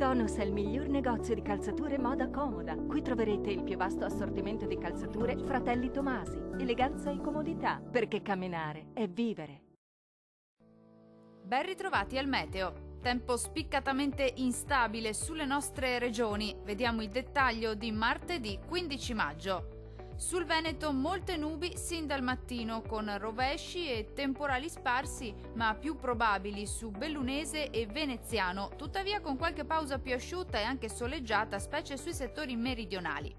Tonus è il miglior negozio di calzature moda comoda. Qui troverete il più vasto assortimento di calzature Fratelli Tomasi. Eleganza e comodità, perché camminare è vivere. Ben ritrovati al meteo. Tempo spiccatamente instabile sulle nostre regioni. Vediamo il dettaglio di martedì 15 maggio. Sul Veneto molte nubi sin dal mattino, con rovesci e temporali sparsi, ma più probabili su Bellunese e Veneziano, tuttavia con qualche pausa più asciutta e anche soleggiata, specie sui settori meridionali.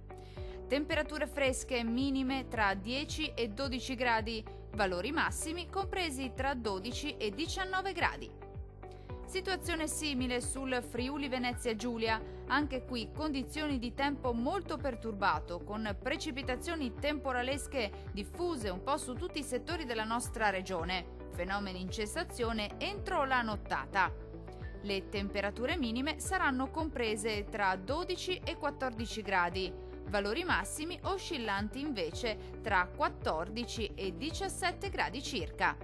Temperature fresche minime tra 10 e 12 gradi, valori massimi compresi tra 12 e 19 gradi. Situazione simile sul Friuli Venezia Giulia, anche qui condizioni di tempo molto perturbato, con precipitazioni temporalesche diffuse un po' su tutti i settori della nostra regione, fenomeni in cessazione entro la nottata. Le temperature minime saranno comprese tra 12 e 14 gradi, valori massimi oscillanti invece tra 14 e 17 gradi circa.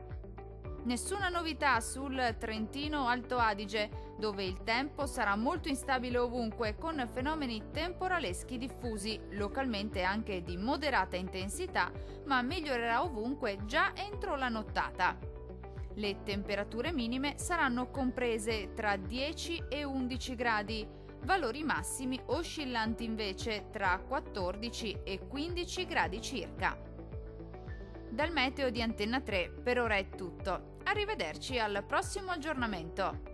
Nessuna novità sul Trentino Alto Adige, dove il tempo sarà molto instabile ovunque, con fenomeni temporaleschi diffusi, localmente anche di moderata intensità, ma migliorerà ovunque già entro la nottata. Le temperature minime saranno comprese tra 10 e 11 gradi, valori massimi oscillanti invece tra 14 e 15 gradi circa. Dal meteo di Antenna 3 per ora è tutto. Arrivederci al prossimo aggiornamento.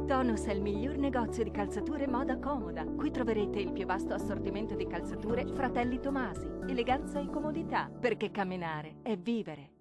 Tonus è il miglior negozio di calzature moda comoda. Qui troverete il più vasto assortimento di calzature Fratelli Tomasi. Eleganza e comodità, perché camminare è vivere.